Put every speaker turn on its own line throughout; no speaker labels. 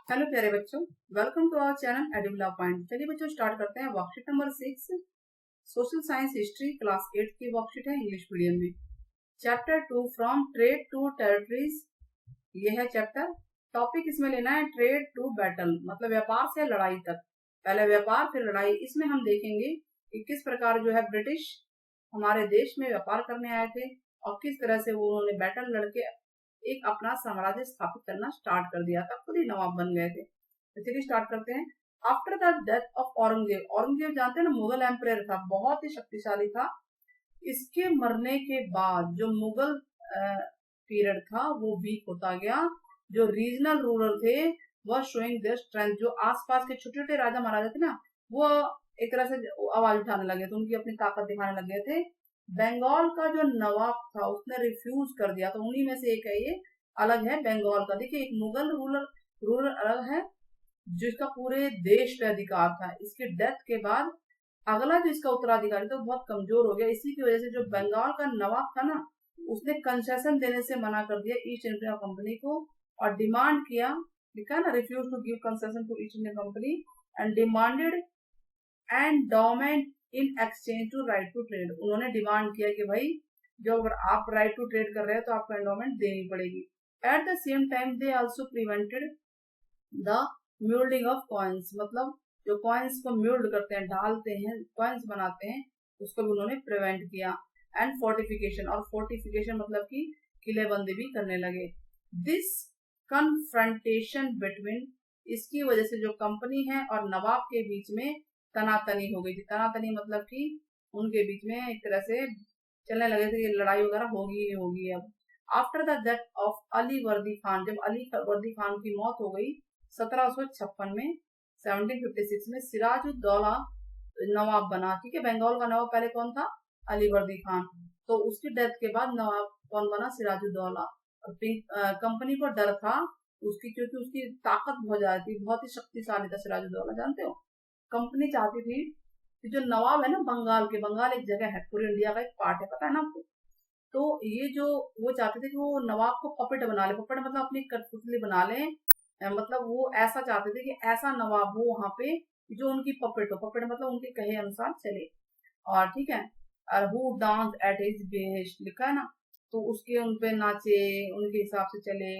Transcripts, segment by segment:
Hello प्यारे बच्चों, welcome to our channel एडिबला पॉइंट। चलिए बच्चों स्टार्ट करते हैं। Worksheet number 6 social science history class 8 की वर्कशीट है इंग्लिश मीडियम में। Chapter 2 from trade to territories, ये है चैप्टर। टॉपिक इसमें लेना है ट्रेड टू बैटल, मतलब व्यापार से लड़ाई तक। पहले व्यापार फिर लड़ाई। इसमें हम देखेंगे कि किस प्रकार जो है ब्रिटिश हमारे देश में व्यापार करने आए थे और किस तरह से वो उन्होंने बैटल लड़के एक अपना साम्राज्य स्थापित करना स्टार्ट कर दिया था, खुद ही नवाब बन गए थे। तो चलिए स्टार्ट करते हैं। After the death of Aurangzeb, Aurangzeb जानते हैं ना, मुगल एम्पायर था, बहुत ही शक्तिशाली था। इसके मरने के बाद जो मुगल पीरियड था वो वीक होता गया। जो रीजनल रूलर थे वह शोइंग देयर स्ट्रेंथ, जो आसपास के छोटे छोटे राजा महाराजा थे ना, वो एक तरह से आवाज उठाने लगे थे, उनकी अपनी ताकत दिखाने लगे थे। बंगाल का जो नवाब था उसने रिफ्यूज कर दिया, तो उन्हीं में से एक है ये, अलग है बंगाल का। देखिए एक मुगल रूलर अलग है जिसका पूरे देश पे अधिकार था। इसकी डेथ के बाद अगला जो इसका उत्तराधिकारी था बहुत कमजोर हो गया। इसी की वजह से जो बंगाल का नवाब था ना, उसने कंसेशन देने से मना कर दिया ईस्ट इंडिया कंपनी को और डिमांड किया, लिखा ना, refuse to give concession to East India Company and demanded endowment in exchange to right to trade. उन्होंने डिमांड किया कि भाई जो अगर आप राइट टू ट्रेड कर रहे हैं तो आपको एंडोमेंट देनी पड़ेगी। At the same time they also prevented the moulding of coins, मतलब जो कॉइन्स को म्यूल्ड करते हैं, ढालते हैं, कॉइन्स बनाते हैं, उसको भी उन्होंने प्रिवेंट किया। एंड फोर्टिफिकेशन, और फोर्टिफिकेशन मतलब कि किलेबंदी भी करने लगे। दिस कन्फ्रंटेशन बिटवीन, इसकी वजह से जो कंपनी है और नवाब के बीच में तनातनी हो गई थी। तनातनी मतलब कि उनके बीच में एक तरह से चलने लगे थे, लड़ाई वगैरह होगी ही होगी। अब after the death of Ali वर्दी खान, जब अली वर्दी खान की मौत हो गई 1756 में, 1756 में सिराजुद्दौला नवाब बना। ठीक है, बंगाल का नवाब पहले कौन था? अली वर्दी खान। तो उसकी डेथ के बाद नवाब कौन बना? सिराजुद्दौला। और कंपनी को डर था उसकी, क्योंकि उसकी ताकत बहुत ज्यादा थी, बहुत ही शक्तिशाली था सिराजुद्दौला, जानते हो। कंपनी चाहती थी कि जो नवाब है ना बंगाल के, बंगाल एक जगह है, पूरे इंडिया का एक पार्ट है, पता है ना आपको। तो ये जो वो चाहते थे कि वो नवाब को पपेट बना ले, पपेट मतलब अपनी कठपुतली बना ले, मतलब वो ऐसा चाहते थे कि ऐसा नवाब हो वहां पे जो उनकी पपेट हो, पपेट मतलब उनके कहे अनुसार चले। और ठीक है, और who dance at his behest, लिखा है ना, तो उसके उन पे नाचे, उनके हिसाब से चले।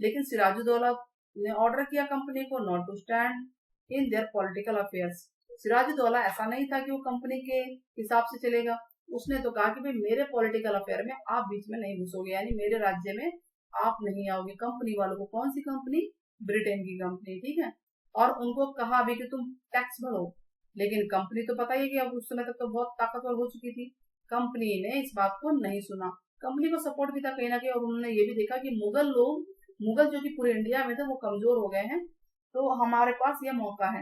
लेकिन सिराजुद्दौला ने ऑर्डर किया कंपनी को not to stand in their political affairs. Sirajuddaula ऐसा नहीं था कि वो कंपनी के हिसाब से चलेगा, उसने तो कहा कि भाई मेरे पॉलिटिकल अफेयर में आप बीच में नहीं घुसोगे, यानी मेरे राज्य में आप नहीं आओगे। कंपनी वालों को, कौन सी कंपनी? ब्रिटेन की कंपनी, ठीक है। और उनको कहा भी कि तुम टैक्स भरो, लेकिन कंपनी तो पता ही है कि अब उस समय तक तो बहुत ताकतवर हो चुकी थी। कंपनी ने इस बात को नहीं सुना। कंपनी को सपोर्ट भी था कहीं ना कहीं, और उन्होंने ये भी देखा कि मुगल जो कि पूरे इंडिया में थे वो कमजोर हो गए हैं, तो हमारे पास ये मौका है।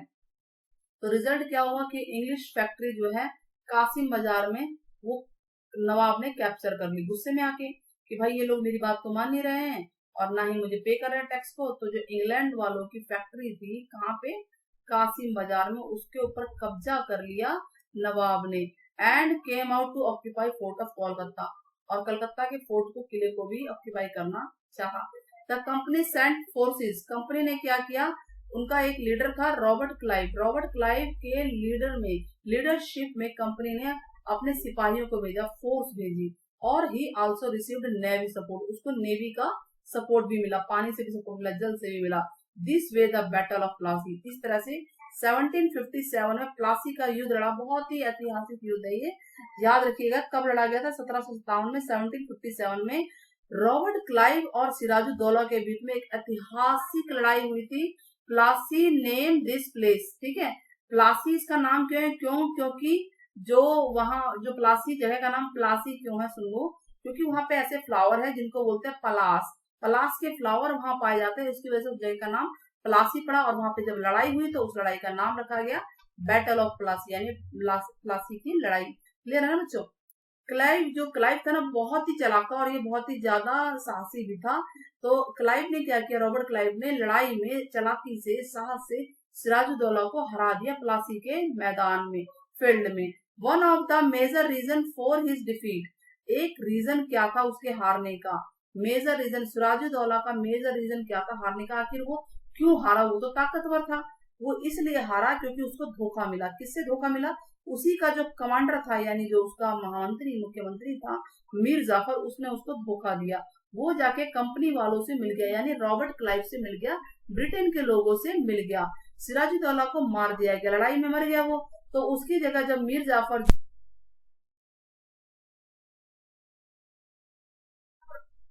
तो रिजल्ट क्या हुआ कि इंग्लिश फैक्ट्री जो है कासिम बाजार में वो नवाब ने कैप्चर कर ली, गुस्से में आके कि भाई ये लोग मेरी बात को मान नहीं रहे हैं और ना ही मुझे पे कर रहे हैं टैक्स को। तो जो इंग्लैंड वालों की फैक्ट्री थी कहाँ पे? कासिम बाजार में, उसके ऊपर कब्जा कर लिया नवाब ने। And came out to occupy fort of Kolkata, और कलकत्ता के फोर्ट को, किले को भी ऑक्यूपाई करना चाहा। The company sent forces, company ने क्या किया, उनका एक लीडर था रॉबर्ट क्लाइव। रॉबर्ट क्लाइव के लीडरशिप में कंपनी ने अपने सिपाहियों को भेजा, फोर्स भेजी। और he also received navy support, उसको नेवी का सपोर्ट भी मिला, पानी से भी सपोर्ट मिला, जल से भी मिला। This way the battle of Plassey, इस तरह से 1757 में प्लासी का युद्ध लड़ा। बहुत ही ऐतिहासिक युद्ध है ये, याद रखिएगा। कब लड़ा गया था? 1757 में, 1757 में रॉबर्ट क्लाइव और सिराजुद्दौला के बीच में एक ऐतिहासिक लड़ाई हुई थी। प्लासी नेम दिस प्लेस, ठीक है। प्लासी इसका नाम क्यों है? क्योंकि जो वहां, जो प्लासी जगह का नाम प्लासी क्यों है सुन लो, क्योंकि वहां पे ऐसे फ्लावर है जिनको बोलते हैं पलास, पलास के फ्लावर वहां पाए जाते हैं, इसकी वजह से उस जगह का नाम प्लासी पड़ा। और वहां पे जब लड़ाई हुई तो उस लड़ाई का नाम रखा गया बैटल ऑफ प्लासी, यानी प्लासी की लड़ाई। क्लियर है ना बच्चों? क्लाइव था ना, बहुत ही चालाक था और ये बहुत ही ज्यादा साहसी भी था। तो क्लाइव ने क्या किया, रॉबर्ट क्लाइव ने लड़ाई में चालाकी से, साहस से सिराजुद्दौला को हरा दिया प्लासी के मैदान में, फील्ड में। One of the major reason for his defeat, एक रीजन क्या था उसके हारने का? मेजर रीजन, सिराजुद्दौला का मेजर रीजन क्या था हारने का? आखिर वो क्यों हारा? वो तो ताकतवर था, वो इसलिए हारा क्योंकि उसको धोखा मिला। किससे धोखा मिला? उसी का जो कमांडर था, यानी जो उसका महामंत्री मुख्यमंत्री था मीर जाफर, उसने उसको धोखा दिया। वो जाके कंपनी वालों से मिल गया, यानी रॉबर्ट क्लाइव से मिल गया, ब्रिटेन के लोगों से मिल गया, सिराजुद्दौला को मार दिया गया, लड़ाई में मर गया वो। तो उसकी जगह जब मीर जाफर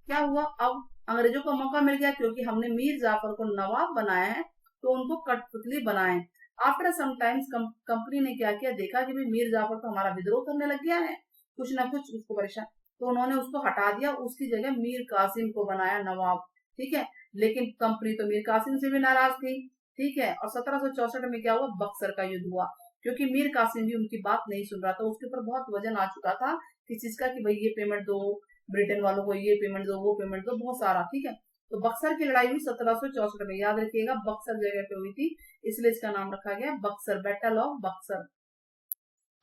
क्या हुआ, अब अंग्रेजों को मौका मिल गया क्योंकि हमने मीर जाफर को नवाब बनाया है तो उनको कठपुतली बनाए। आफ्टर सम टाइम्स कंपनी ने क्या किया, देखा कि भाई मीर जाफर तो हमारा विद्रोह करने लग गया है, कुछ ना कुछ उसको परेशान, तो उन्होंने उसको हटा दिया, उसकी जगह मीर कासिम को बनाया नवाब। ठीक है, लेकिन कंपनी तो मीर कासिम से भी नाराज थी। ठीक है, और 1764 में क्या हुआ, बक्सर का युद्ध हुआ, क्योंकि मीर कासिम भी उनकी बात नहीं सुन रहा था, उसके ऊपर बहुत वजन आ चुका था किस चीज का, कि भाई ये पेमेंट दो, ब्रिटेन वालों को ये पेमेंट दो, वो पेमेंट दो, बहुत सारा। ठीक है, तो बक्सर की लड़ाई हुई 1764 में, याद रखिएगा बक्सर जगह पे हुई थी, इसलिए इसका नाम रखा गया Buxar, battle of Buxar.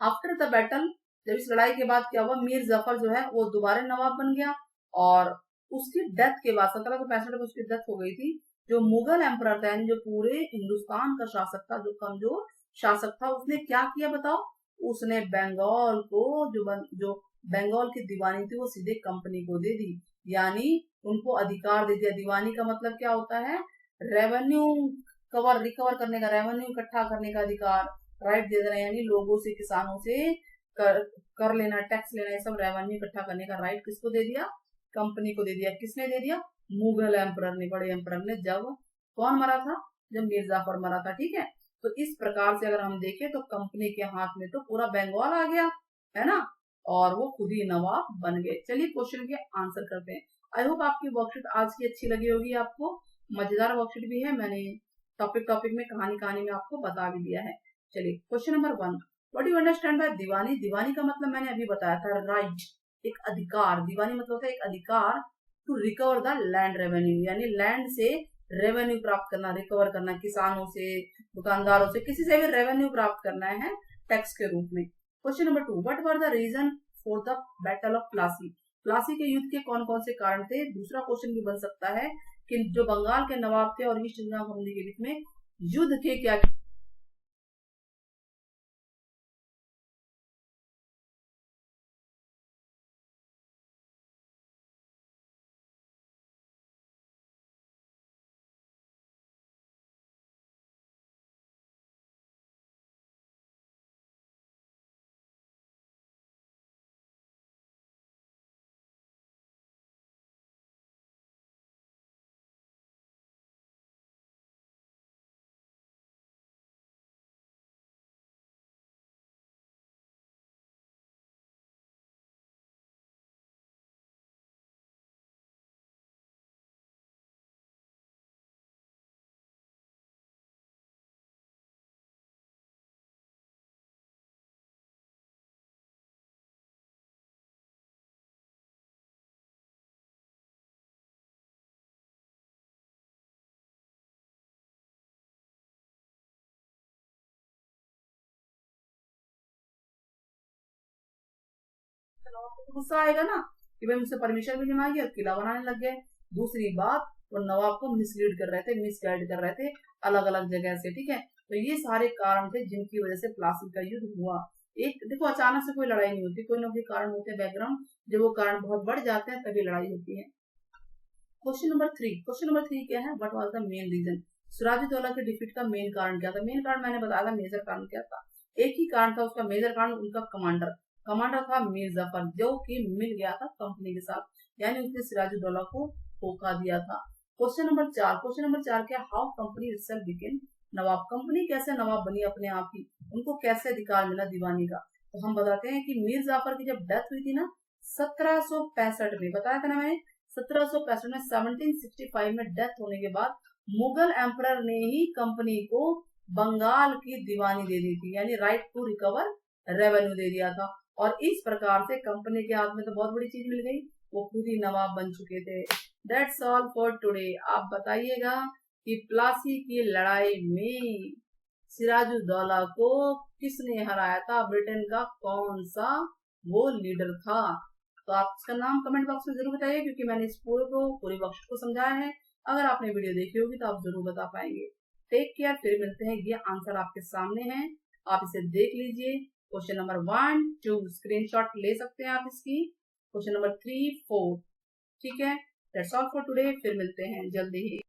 After the battle, जब इस लड़ाई के बाद क्या हुआ, मीर जफर जो है वो दोबारा नवाब बन गया, और उसकी डेथ के बाद 1765 में उसकी डेथ हो गई थी। जो मुगल एम्परर था, यानी जो पूरे हिंदुस्तान का शासक था, जो कमजोर शासक था, उसने क्या किया बताओ, उसने बंगाल को जो बंगाल की दीवानी थी वो सीधे कंपनी को दे दी, यानी उनको अधिकार दे दिया। दीवानी का मतलब क्या होता है, रेवेन्यू रिकवर करने का, रेवेन्यू इकट्ठा करने का अधिकार, राइट दे देना, यानी लोगों से, किसानों से कर लेना, टैक्स लेना, ये सब रेवेन्यू इकट्ठा करने का राइट किसको दे दिया, कंपनी को दे दिया। किसने दे दिया, मुगल एम्परर ने, बड़े एम्परर ने। जब कौन मरा था, जब मीर जाफर मरा था। ठीक है, तो इस प्रकार से अगर हम देखें तो कंपनी के हाथ में तो पूरा बंगाल आ गया है ना, और वो खुद ही नवाब बन गए। चलिए क्वेश्चन के आंसर करते हैं। आई होप आपकी वर्कशीट आज की अच्छी लगी होगी, आपको मजेदार वर्कशीट भी है, मैंने टॉपिक टॉपिक में, कहानी कहानी में आपको बता भी दिया है। चलिए question number 1, what do you understand by Diwani? दीवानी का मतलब मैंने अभी बताया था, राइट, एक अधिकार। दीवानी मतलब होता है एक अधिकार to recover the land revenue, यानी लैंड से रेवेन्यू प्राप्त करना, रिकवर करना, किसानों से, दुकानदारों से, किसी से भी रेवेन्यू प्राप्त करना है टैक्स के रूप में। Question number 2, what were the reason for the battle of Plassey? Plassey के युद्ध के कौन कौन से कारण थे? दूसरा क्वेश्चन भी बन सकता है कि जो बंगाल के नवाब थे और ईस्ट इंडिया कंपनी के बीच में युद्ध के क्या तो गुस्सा आएगा ना कि भाई मुझसे परमिशन भी नहीं मांगी और किला बनाने लग गए। दूसरी बात, वो नवाब को मिसलीड कर रहे थे, मिसगाइड कर रहे थे अलग अलग जगह से। ठीक है, तो ये सारे कारण थे जिनकी वजह से प्लासी का युद्ध हुआ। एक देखो, अचानक से कोई लड़ाई नहीं होती, कोई ना कोई कारण होते हैं बैकग्राउंड, जब वो कारण बहुत बढ़ जाते हैं तभी लड़ाई होती है। क्वेश्चन नंबर 3 क्या है, what was the main reason? Sirajuddaula के डिफीट का मेन कारण क्या था? मेन कारण मैंने बताया था, मेजर कारण क्या था, एक ही कारण था उसका, मेजर कारण उनका कमांडर, कमांडर था मीर जफर, जो कि मिल गया था कंपनी के साथ, यानी उसने सिराजुद्दौला को धोखा दिया था। क्वेश्चन नंबर 4 क्या, how company itself became Nawab? Company कैसे नवाब बनी अपने आप ही, उनको कैसे अधिकार मिला दीवानी का? तो हम बताते हैं कि मीर जाफर की जब डेथ हुई थी ना 1765 में, बताया था ना मैंने, 1765 में, 1765 में डेथ होने के बाद मुगल एम्परर ने ही कंपनी को बंगाल की दीवानी दे दी थी, यानी राइट टू रिकवर रेवेन्यू दे दिया था। और इस प्रकार से कंपनी के हाथ में तो बहुत बड़ी चीज मिल गई, वो खुद ही नवाब बन चुके थे। That's all for today. आप बताइएगा कि प्लासी की लड़ाई में सिराजुद्दौला को किसने हराया था, ब्रिटेन का कौन सा वो लीडर था? तो आप इसका नाम कमेंट बॉक्स में जरूर बताइए, क्योंकि मैंने इस पूरे को, पूरी वर्कशीट को समझाया है, अगर आपने वीडियो देखी होगी तो आप जरूर बता पाएंगे। टेक केयर, फिर मिलते हैं। ये आंसर आपके सामने है, आप इसे देख लीजिए। क्वेश्चन नंबर 1, 2 स्क्रीनशॉट ले सकते हैं आप इसकी। Question number 3, 4। ठीक है, दैट्स ऑल फॉर टुडे। फिर मिलते हैं जल्दी ही।